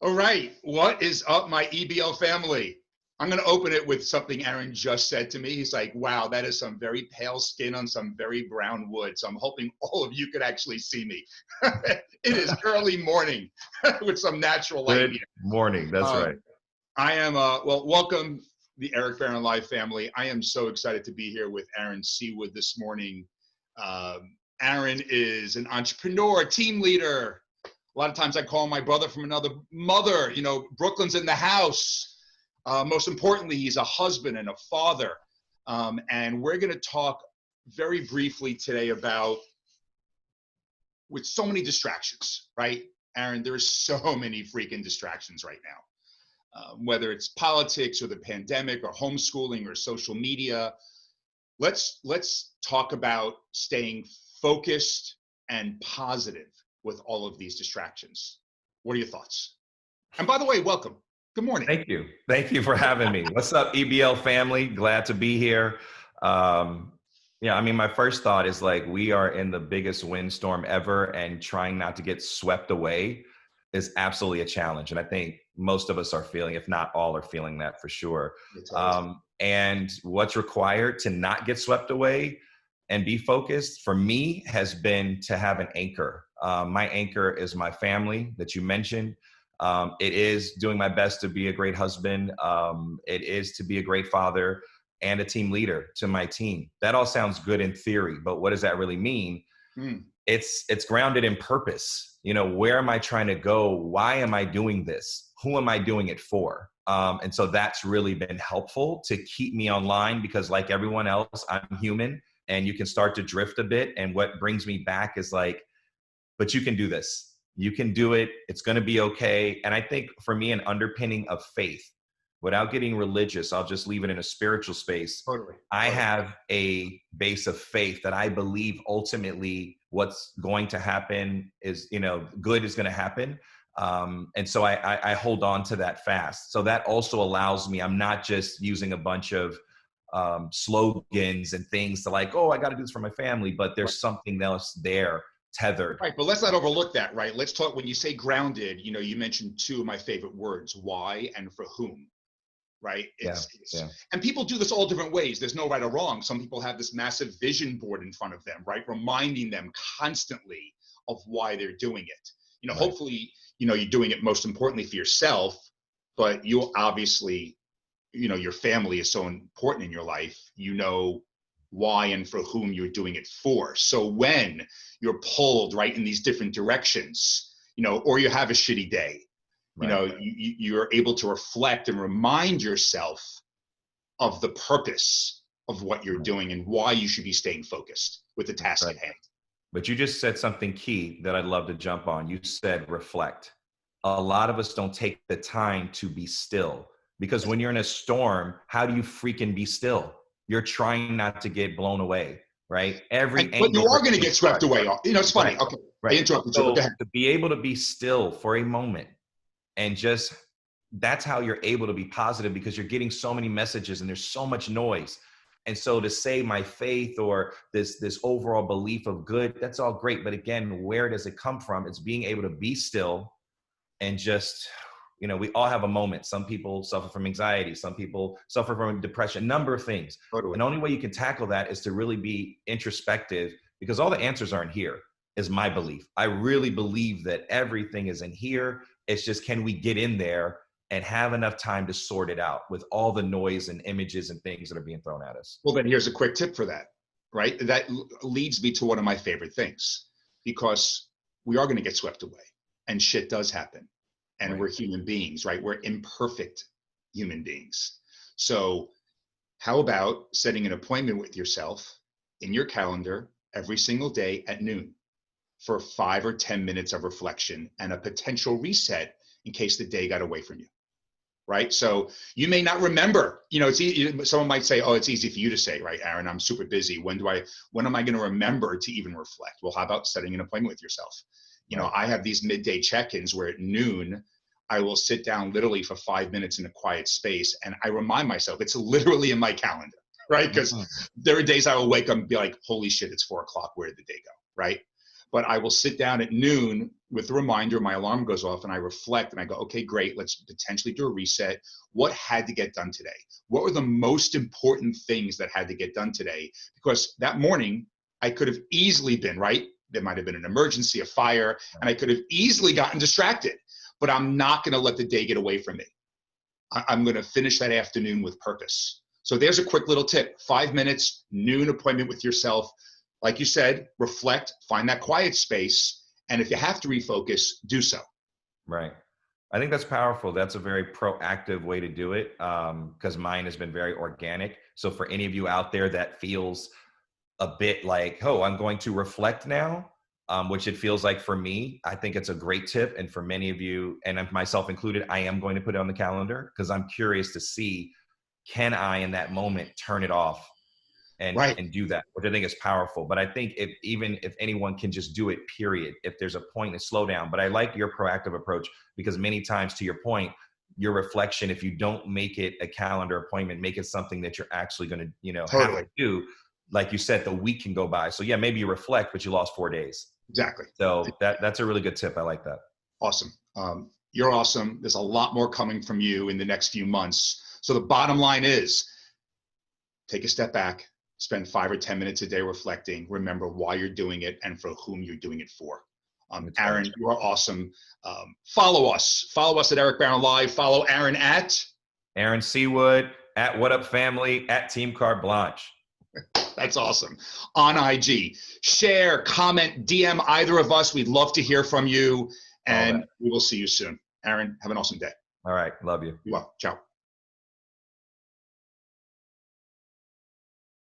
All right, what is up, my EBL family? I'm going to open it with something Aaron just said to me. He's like, wow, that is some very pale skin on some very brown wood. So I'm hoping all of you could actually see me. It is early morning with some natural light Good here. morning. That's right. I am, welcome the Eric Barron Live family. I am so excited to be here with Aaron Seawood this morning. Aaron is an entrepreneur, team leader. A lot of times I call my brother from another mother. You know, Brooklyn's in the house. Most importantly, he's a husband and a father. And we're going to talk very briefly today about, with so many distractions, right? Aaron, there's so many freaking distractions right now, whether it's politics or the pandemic or homeschooling or social media. Let's talk about staying focused and positive with all of these distractions. What are your thoughts? And by the way, welcome. Good morning. Thank you. Thank you for having me. What's up, EBL family? Glad to be here. Yeah, I mean, my first thought is like, we are in the biggest windstorm ever, and trying not to get swept away is absolutely a challenge. And I think most of us are feeling, if not all are feeling that for sure. And what's required to not get swept away and be focused for me has been to have an anchor. My anchor is my family that you mentioned. It is doing my best to be a great husband. It is to be a great father and a team leader to my team. That all sounds good in theory, but what does that really mean? It's grounded in purpose. You know, where am I trying to go? Why am I doing this? Who am I doing it for? And so that's really been helpful to keep me online, because like everyone else, I'm human and you can start to drift a bit. And what brings me back is like, but you can do this. You can do it. It's going to be okay. And I think for me, an underpinning of faith, without getting religious, I'll just leave it in a spiritual space. Totally. I have a base of faith that I believe ultimately what's going to happen is, you know, good is going to happen. And so I hold on to that fast. So that also allows me, I'm not just using a bunch of slogans and things to like, oh, I got to do this for my family, but there's something else there tethered. Right, but let's not overlook that, right? Let's talk, when you say grounded, you know, you mentioned two of my favorite words, why and for whom, right? And people do this all different ways. There's no right or wrong. Some people have this massive vision board in front of them, right? Reminding them constantly of why they're doing it. You know, hopefully, you know, you're doing it most importantly for yourself, but you obviously, you know, your family is so important in your life. You know why and for whom you're doing it for. So when you're pulled right in these different directions, you know, or you have a shitty day, you know, you're able to reflect and remind yourself of the purpose of what you're doing and why you should be staying focused with the task at hand. But you just said something key that I'd love to jump on. You said reflect. A lot of us don't take the time to be still, because when you're in a storm, how do you freaking be still? You're trying not to get blown away, right? But you are going to get swept away. You know, it's funny. Okay, I interrupted you. Go ahead. To be able to be still for a moment, and just, that's how you're able to be positive, because you're getting so many messages and there's so much noise. And so to say my faith or this overall belief of good, that's all great. But again, where does it come from? It's being able to be still and just, you know, we all have a moment. Some people suffer from anxiety. Some people suffer from depression, a number of things. Totally. And the only way you can tackle that is to really be introspective, because all the answers aren't here, is my belief. I really believe that everything is in here. It's just, can we get in there and have enough time to sort it out with all the noise and images and things that are being thrown at us? Well, then here's a quick tip for that, right? That leads me to one of my favorite things, because we are going to get swept away and shit does happen. And we're human beings, right? We're imperfect human beings. So how about setting an appointment with yourself in your calendar every single day at noon for 5 or 10 minutes of reflection and a potential reset in case the day got away from you, right? So you may not remember, you know, it's easy, someone might say, oh, it's easy for you to say, right, Aaron, I'm super busy. When am I going to remember to even reflect? Well, how about setting an appointment with yourself? You know, I have these midday check-ins where at noon, I will sit down literally for 5 minutes in a quiet space. And I remind myself, it's literally in my calendar, right? Because there are days I will wake up and be like, holy shit, it's 4 o'clock. Where did the day go, right? but I will sit down at noon with a reminder, my alarm goes off, and I reflect and I go, okay, great, let's potentially do a reset. What had to get done today? What were the most important things that had to get done today? Because that morning I could have easily been, right? There might have been an emergency, a fire, and I could have easily gotten distracted, but I'm not going to let the day get away from me. I'm going to finish that afternoon with purpose. So there's a quick little tip, 5 minutes, noon appointment with yourself. Like you said, reflect, find that quiet space. And if you have to refocus, do so. Right. I think that's powerful. That's a very proactive way to do it, because mine has been very organic. So for any of you out there that feels a bit like, oh, I'm going to reflect now, which it feels like for me, I think it's a great tip. And for many of you, and myself included, I am going to put it on the calendar because I'm curious to see, can I in that moment turn it off and Right. do that, which I think is powerful. But I think if anyone can just do it, period, if there's a point to slow down. But I like your proactive approach, because many times, to your point, your reflection, if you don't make it a calendar appointment, make it something that you're actually going to, have Totally. to do. Like you said, the week can go by. So yeah, maybe you reflect, but you lost 4 days. Exactly. So that's a really good tip. I like that. Awesome. You're awesome. There's a lot more coming from you in the next few months. So the bottom line is, take a step back, spend 5 or 10 minutes a day reflecting, remember why you're doing it and for whom you're doing it for. Aaron, you are awesome. Follow us at Eric Barron Live. Follow Aaron at Aaron Seawood, at What Up Family, at Team Carte Blanche. That's awesome. On IG, share, comment, DM either of us. We'd love to hear from you, and we will see you soon. Aaron, have an awesome day. All right. Love you. Be well. Ciao.